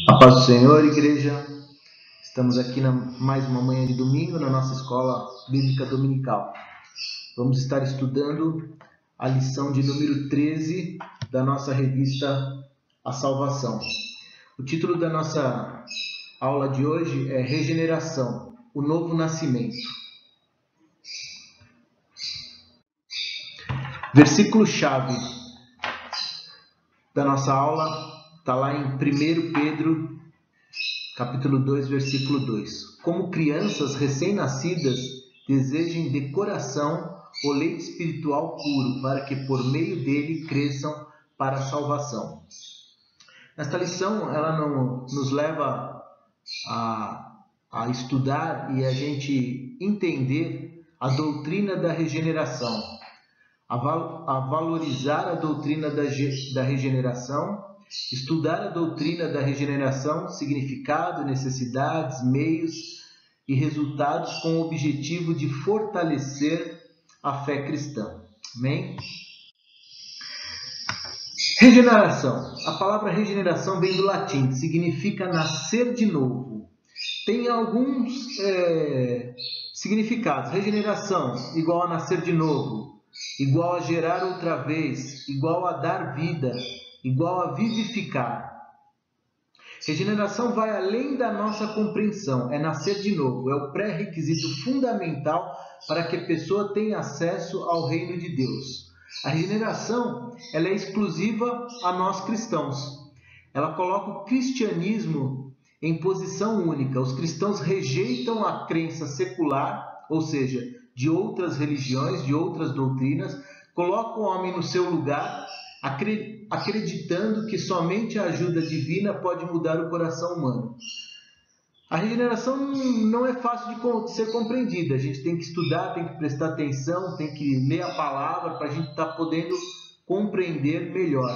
A paz do Senhor, igreja. Estamos aqui mais uma manhã de domingo na nossa escola bíblica dominical. Vamos estar estudando a lição de número 13 da nossa revista A Salvação. O título da nossa aula de hoje é Regeneração, o Novo Nascimento. Versículo-chave da nossa aula está lá em 1 Pedro, capítulo 2, versículo 2. Como crianças recém-nascidas, desejem de coração o leite espiritual puro, para que por meio dele cresçam para a salvação. Esta lição ela nos leva a estudar e a gente entender a doutrina da regeneração, a valorizar a doutrina da regeneração, estudar a doutrina da regeneração, significado, necessidades, meios e resultados com o objetivo de fortalecer a fé cristã. Amém? Regeneração. A palavra regeneração vem do latim, significa nascer de novo. Tem alguns significados. Regeneração, igual a nascer de novo, igual a gerar outra vez, igual a dar vida, igual a vivificar. Regeneração vai além da nossa compreensão, é nascer de novo, é o pré-requisito fundamental para que a pessoa tenha acesso ao reino de Deus. A regeneração ela é exclusiva a nós cristãos. Ela coloca o cristianismo em posição única. Os cristãos rejeitam a crença secular, ou seja, de outras religiões, de outras doutrinas, colocam o homem no seu lugar, acreditando que somente a ajuda divina pode mudar o coração humano. A regeneração não é fácil de ser compreendida. A gente tem que estudar, tem que prestar atenção, tem que ler a palavra para a gente estar podendo compreender melhor.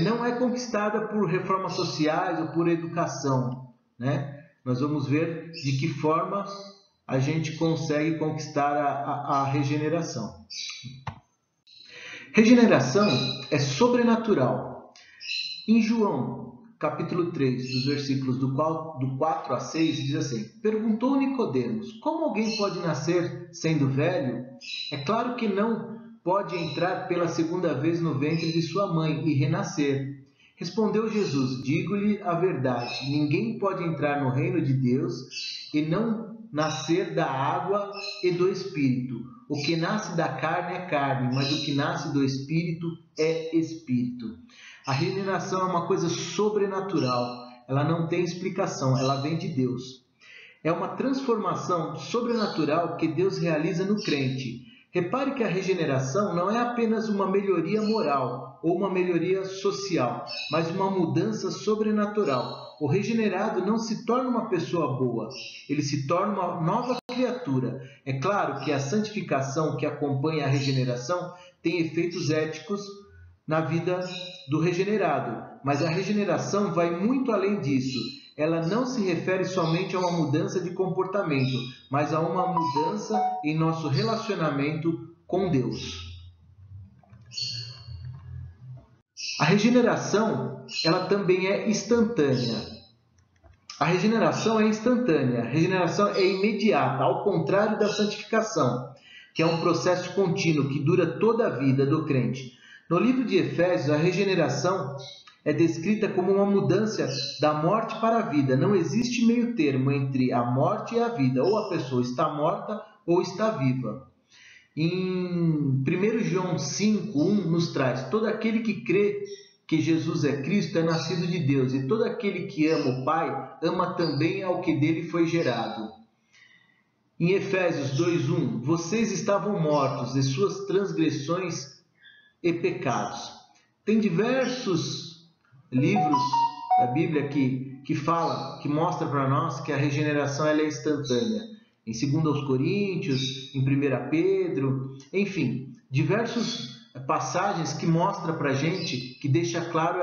Não é conquistada por reformas sociais ou por educação, né? Nós vamos ver de que forma a gente consegue conquistar a regeneração. Regeneração é sobrenatural. Em João, capítulo 3, dos versículos do 4 a 6, diz assim: Perguntou Nicodemos, como alguém pode nascer sendo velho? É claro que não pode entrar pela segunda vez no ventre de sua mãe e renascer. Respondeu Jesus, digo-lhe a verdade, ninguém pode entrar no reino de Deus e não nascer da água e do Espírito. O que nasce da carne é carne, mas o que nasce do Espírito é Espírito. A regeneração é uma coisa sobrenatural, ela não tem explicação, ela vem de Deus. É uma transformação sobrenatural que Deus realiza no crente. Repare que a regeneração não é apenas uma melhoria moral ou uma melhoria social, mas uma mudança sobrenatural. O regenerado não se torna uma pessoa boa, ele se torna uma nova criatura. É claro que a santificação que acompanha a regeneração tem efeitos éticos na vida do regenerado, mas a regeneração vai muito além disso. Ela não se refere somente a uma mudança de comportamento, mas a uma mudança em nosso relacionamento com Deus. A regeneração, ela também é instantânea. A regeneração é instantânea, a regeneração é imediata, ao contrário da santificação, que é um processo contínuo que dura toda a vida do crente. No livro de Efésios, a regeneração é descrita como uma mudança da morte para a vida. Não existe meio termo entre a morte e a vida. Ou a pessoa está morta ou está viva. Em 1 João 5:1 nos traz: todo aquele que crê que Jesus é Cristo é nascido de Deus, e todo aquele que ama o Pai ama também ao que dele foi gerado. Em Efésios 2:1, vocês estavam mortos de suas transgressões e pecados. Tem diversos livros da Bíblia que mostra para nós que a regeneração ela é instantânea. Em 2 Coríntios, em 1 Pedro, enfim, diversas passagens que mostram para a gente, que deixa claro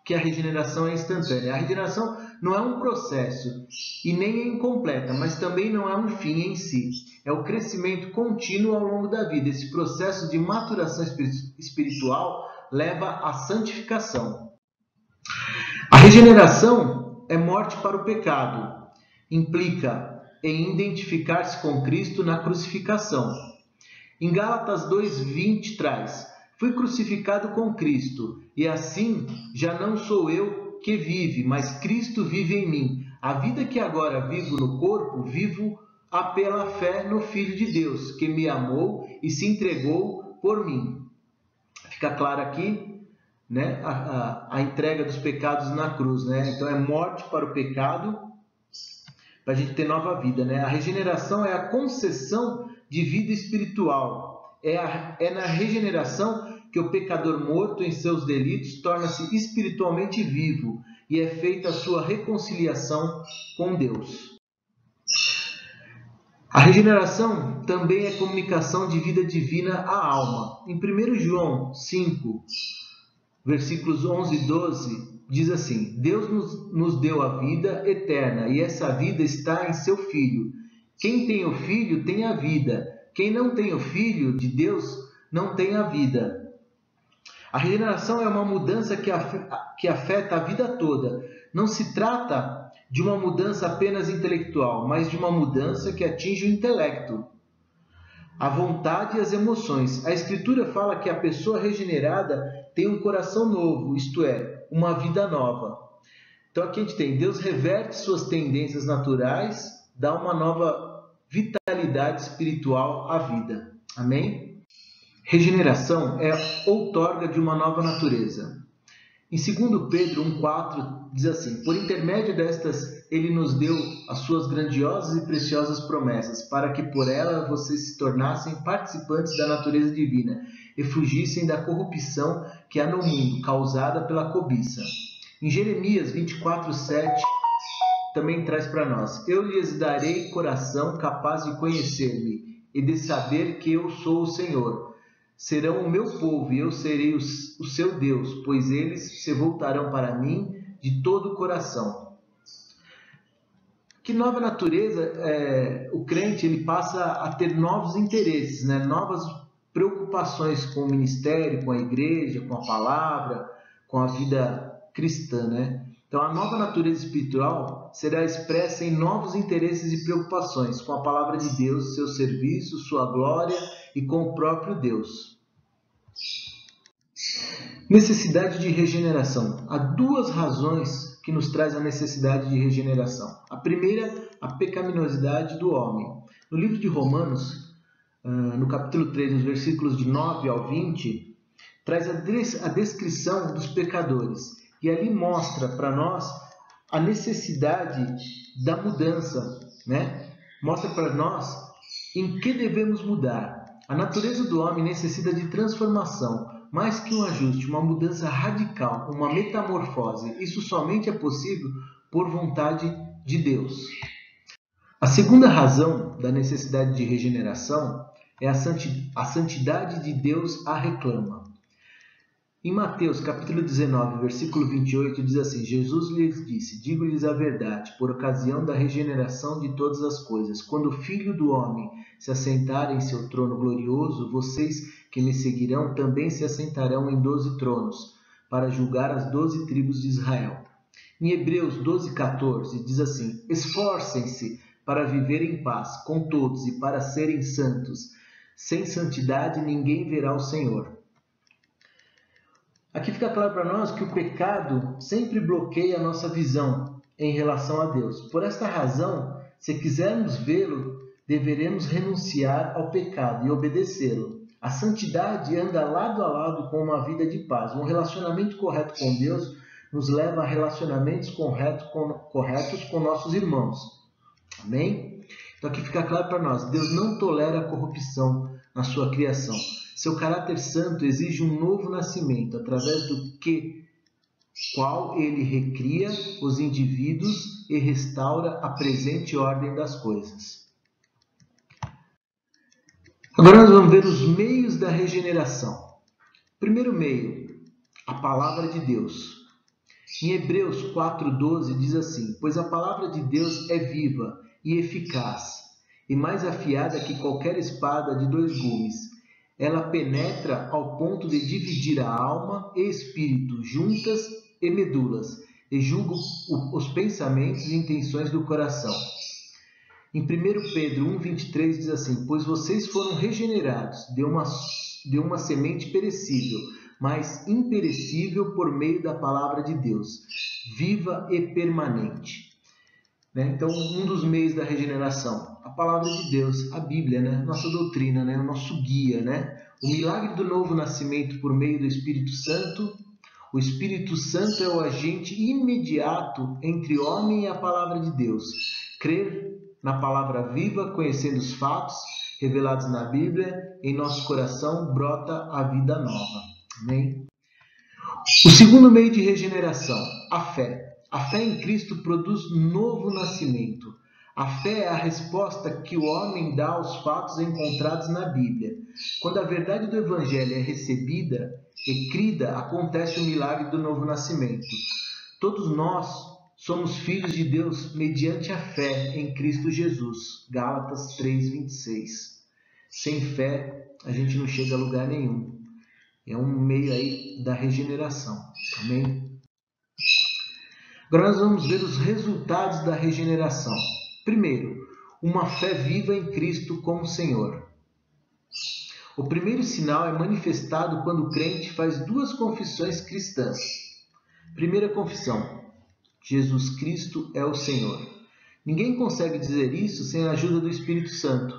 que a regeneração é instantânea. A regeneração não é um processo e nem é incompleta, mas também não é um fim em si. É o crescimento contínuo ao longo da vida. Esse processo de maturação espiritual leva à santificação. A regeneração é morte para o pecado. Implica em identificar-se com Cristo na crucificação. Em Gálatas 2:20 traz: fui crucificado com Cristo, e assim já não sou eu que vive, mas Cristo vive em mim. A vida que agora vivo no corpo, vivo pela fé no Filho de Deus, que me amou e se entregou por mim. Fica claro aqui, né, a entrega dos pecados na cruz, né? Então é morte para o pecado, para a gente ter nova vida, né? A regeneração é a concessão de vida espiritual. É na regeneração que o pecador morto em seus delitos torna-se espiritualmente vivo e é feita a sua reconciliação com Deus. A regeneração também é comunicação de vida divina à alma. Em 1 João 5, versículos 11 e 12, diz assim: Deus nos deu a vida eterna e essa vida está em seu Filho. Quem tem o Filho tem a vida. Quem não tem o Filho de Deus não tem a vida. A regeneração é uma mudança que afeta a vida toda. Não se trata de uma mudança apenas intelectual, mas de uma mudança que atinge o intelecto, a vontade e as emoções. A Escritura fala que a pessoa regenerada tem um coração novo, isto é, uma vida nova. Então aqui a gente tem: Deus reverte suas tendências naturais, dá uma nova vitalidade espiritual à vida. Amém? Regeneração é outorga de uma nova natureza. Em 2 Pedro 1,4 diz assim: por intermédio destas, ele nos deu as suas grandiosas e preciosas promessas, para que por ela vocês se tornassem participantes da natureza divina e fugissem da corrupção que há no mundo, causada pela cobiça. Em Jeremias 24:7 também traz para nós: eu lhes darei coração capaz de conhecer-me e de saber que eu sou o Senhor. Serão o meu povo e eu serei o seu Deus, pois eles se voltarão para mim de todo o coração. Que nova natureza, o crente ele passa a ter novos interesses, né? Novas preocupações com o ministério, com a igreja, com a palavra, com a vida cristã, né? Então a nova natureza espiritual será expressa em novos interesses e preocupações com a palavra de Deus, seu serviço, sua glória e com o próprio Deus. Necessidade de regeneração. Há duas razões que nos traz a necessidade de regeneração. A primeira, a pecaminosidade do homem. No livro de Romanos, no capítulo 3, nos versículos de 9 ao 20, traz a descrição dos pecadores. E ali mostra para nós a necessidade da mudança, né? Mostra para nós em que devemos mudar. A natureza do homem necessita de transformação, mais que um ajuste, uma mudança radical, uma metamorfose. Isso somente é possível por vontade de Deus. A segunda razão da necessidade de regeneração é a santidade de Deus a reclama. Em Mateus capítulo 19, versículo 28, diz assim: Jesus lhes disse: digo-lhes a verdade, por ocasião da regeneração de todas as coisas, quando o Filho do Homem se assentar em seu trono glorioso, vocês que me seguirão também se assentarão em 12 tronos, para julgar as 12 tribos de Israel. Em Hebreus 12:14 diz assim: esforcem-se para viver em paz com todos e para serem santos. Sem santidade ninguém verá o Senhor. Aqui fica claro para nós que o pecado sempre bloqueia a nossa visão em relação a Deus. Por esta razão, se quisermos vê-lo, deveremos renunciar ao pecado e obedecê-lo. A santidade anda lado a lado com uma vida de paz. Um relacionamento correto com Deus nos leva a relacionamentos corretos com nossos irmãos. Amém? Então aqui fica claro para nós: Deus não tolera a corrupção na sua criação. Seu caráter santo exige um novo nascimento, através do qual ele recria os indivíduos e restaura a presente ordem das coisas. Agora nós vamos ver os meios da regeneração. Primeiro meio, a palavra de Deus. Em Hebreus 4:12 diz assim: pois a palavra de Deus é viva e eficaz, e mais afiada que qualquer espada de 2 gumes. Ela penetra ao ponto de dividir a alma e espírito, juntas e medulas, e julga os pensamentos e intenções do coração. Em 1 Pedro 1,23 diz assim: pois vocês foram regenerados de uma semente perecível, mas imperecível por meio da palavra de Deus, viva e permanente. Então, um dos meios da regeneração, a palavra de Deus, a Bíblia, nossa doutrina, o nosso guia, o milagre do novo nascimento por meio do Espírito Santo. O Espírito Santo é o agente imediato entre o homem e a palavra de Deus. Crer na palavra viva, conhecendo os fatos revelados na Bíblia, em nosso coração brota a vida nova. Amém? O segundo meio de regeneração, a fé. A fé em Cristo produz novo nascimento. A fé é a resposta que o homem dá aos fatos encontrados na Bíblia. Quando a verdade do Evangelho é recebida e crida, acontece o milagre do novo nascimento. Todos nós somos filhos de Deus mediante a fé em Cristo Jesus. Gálatas 3:26. Sem fé, a gente não chega a lugar nenhum. É um meio aí da regeneração. Amém? Agora nós vamos ver os resultados da regeneração. Primeiro, uma fé viva em Cristo como Senhor. O primeiro sinal é manifestado quando o crente faz duas confissões cristãs. Primeira confissão: Jesus Cristo é o Senhor. Ninguém consegue dizer isso sem a ajuda do Espírito Santo.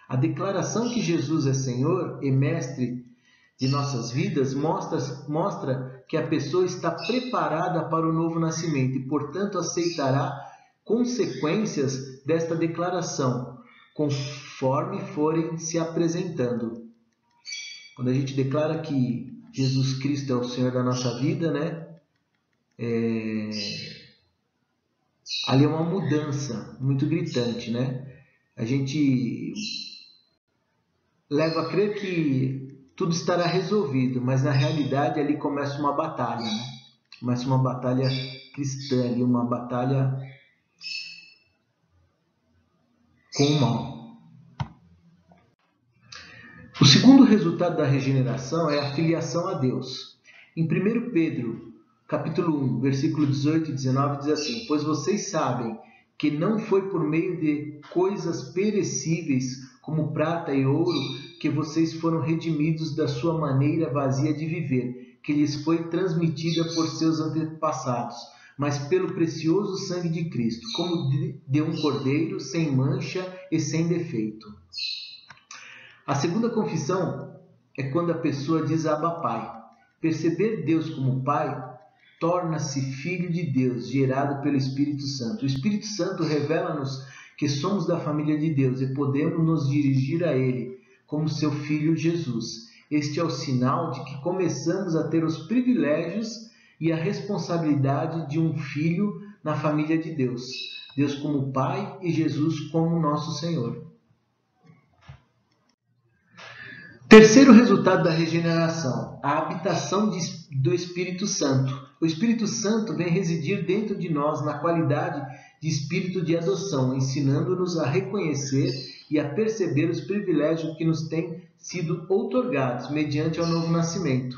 A declaração que Jesus é Senhor e Mestre de nossas vidas mostra que a pessoa está preparada para o novo nascimento e, portanto, aceitará consequências desta declaração, conforme forem se apresentando. Quando a gente declara que Jesus Cristo é o Senhor da nossa vida, ali é uma mudança muito gritante, A gente leva a crer que tudo estará resolvido, mas na realidade ali começa uma batalha, Começa uma batalha cristã, ali, uma batalha com o mal. O segundo resultado da regeneração é a filiação a Deus. Em 1 Pedro, capítulo 1, versículo 18 e 19, diz assim: pois vocês sabem que não foi por meio de coisas perecíveis, como prata e ouro, que vocês foram redimidos da sua maneira vazia de viver, que lhes foi transmitida por seus antepassados, mas pelo precioso sangue de Cristo, como de um cordeiro sem mancha e sem defeito. A segunda confissão é quando a pessoa diz Abba Pai. Perceber Deus como Pai torna-se filho de Deus, gerado pelo Espírito Santo. O Espírito Santo revela-nos que somos da família de Deus e podemos nos dirigir a Ele como seu Filho Jesus. Este é o sinal de que começamos a ter os privilégios e a responsabilidade de um filho na família de Deus. Deus como Pai e Jesus como nosso Senhor. Terceiro resultado da regeneração, a habitação do Espírito Santo. O Espírito Santo vem residir dentro de nós na qualidade de espírito de adoção, ensinando-nos a reconhecer e a perceber os privilégios que nos têm sido outorgados mediante o novo nascimento.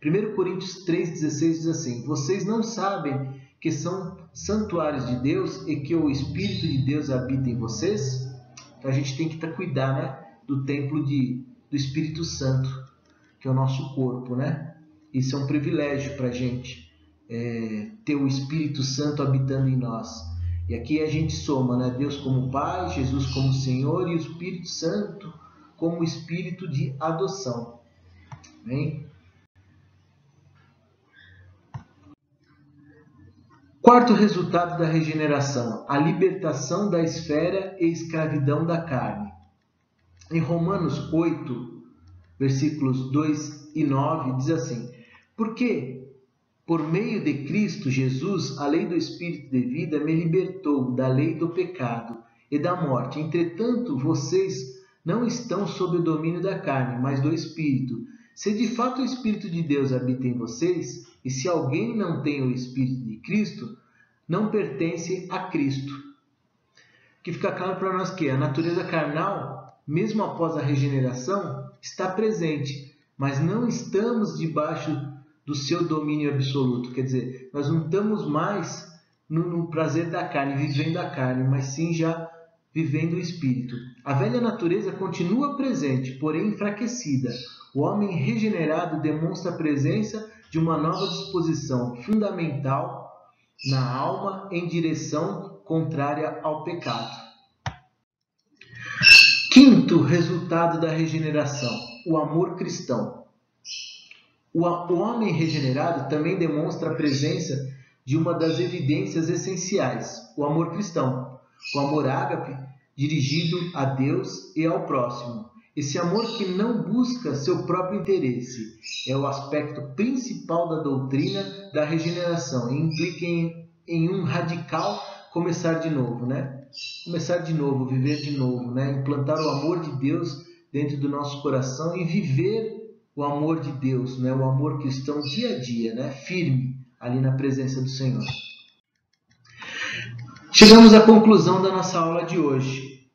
1 Coríntios 3,16 diz assim: vocês não sabem que são santuários de Deus e que o Espírito de Deus habita em vocês? Então a gente tem que cuidar do templo do Espírito Santo, que é o nosso corpo, Isso é um privilégio para a gente, ter o Espírito Santo habitando em nós. E aqui a gente soma, Deus como Pai, Jesus como Senhor e o Espírito Santo como Espírito de adoção. Amém? Quarto resultado da regeneração, a libertação da esfera e escravidão da carne. Em Romanos 8, versículos 2 e 9, diz assim: porque por meio de Cristo Jesus, a lei do Espírito de vida me libertou da lei do pecado e da morte. Entretanto, vocês não estão sob o domínio da carne, mas do Espírito. Se de fato o Espírito de Deus habita em vocês, e se alguém não tem o Espírito de Cristo, não pertence a Cristo. Que fica claro para nós que a natureza carnal, mesmo após a regeneração, está presente, mas não estamos debaixo do seu domínio absoluto. Quer dizer, nós não estamos mais no prazer da carne, vivendo a carne, mas sim já vivendo o Espírito. A velha natureza continua presente, porém enfraquecida. O homem regenerado demonstra a presença de uma nova disposição fundamental na alma em direção contrária ao pecado. Quinto resultado da regeneração, o amor cristão. O homem regenerado também demonstra a presença de uma das evidências essenciais, o amor cristão, o amor ágape, dirigido a Deus e ao próximo. Esse amor que não busca seu próprio interesse é o aspecto principal da doutrina da regeneração e implica em um radical começar de novo, né? Começar de novo, viver de novo, né? Implantar o amor de Deus dentro do nosso coração e viver o amor de Deus, né? O amor cristão dia a dia, né? Firme ali na presença do Senhor. Chegamos à conclusão da nossa aula de hoje.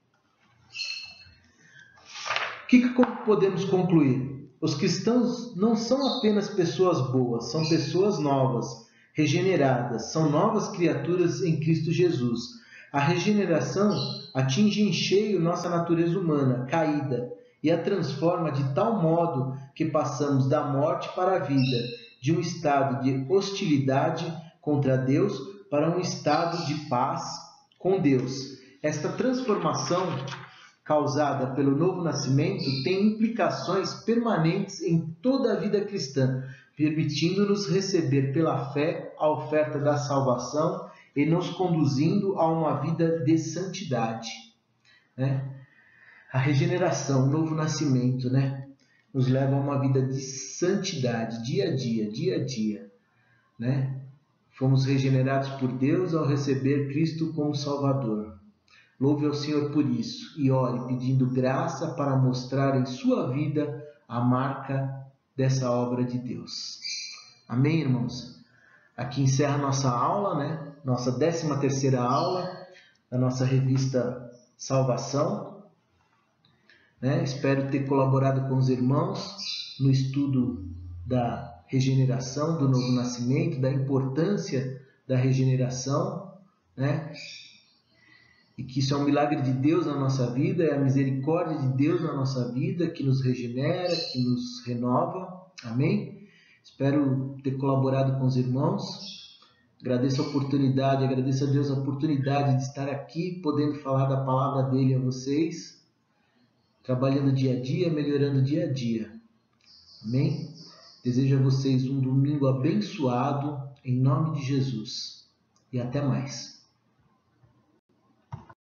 O que podemos concluir? Os cristãos não são apenas pessoas boas, são pessoas novas, regeneradas, são novas criaturas em Cristo Jesus. A regeneração atinge em cheio nossa natureza humana, caída, e a transforma de tal modo que passamos da morte para a vida, de um estado de hostilidade contra Deus para um estado de paz com Deus. Esta transformação causada pelo novo nascimento tem implicações permanentes em toda a vida cristã, permitindo-nos receber pela fé a oferta da salvação e nos conduzindo a uma vida de santidade, né? A regeneração, o novo nascimento, né? Nos leva a uma vida de santidade, dia a dia, né? Fomos regenerados por Deus ao receber Cristo como Salvador. Louve ao Senhor por isso e ore pedindo graça para mostrar em sua vida a marca dessa obra de Deus. Amém, irmãos? Aqui encerra nossa aula, né? Nossa 13ª aula da nossa revista Salvação, né? Espero ter colaborado com os irmãos no estudo da regeneração, do novo nascimento, da importância da regeneração, né? E que isso é um milagre de Deus na nossa vida, é a misericórdia de Deus na nossa vida, que nos regenera, que nos renova. Amém? Espero ter colaborado com os irmãos. Agradeço a oportunidade, agradeço a Deus a oportunidade de estar aqui, podendo falar da palavra dele a vocês, trabalhando dia a dia, melhorando dia a dia. Amém? Desejo a vocês um domingo abençoado, em nome de Jesus. E até mais.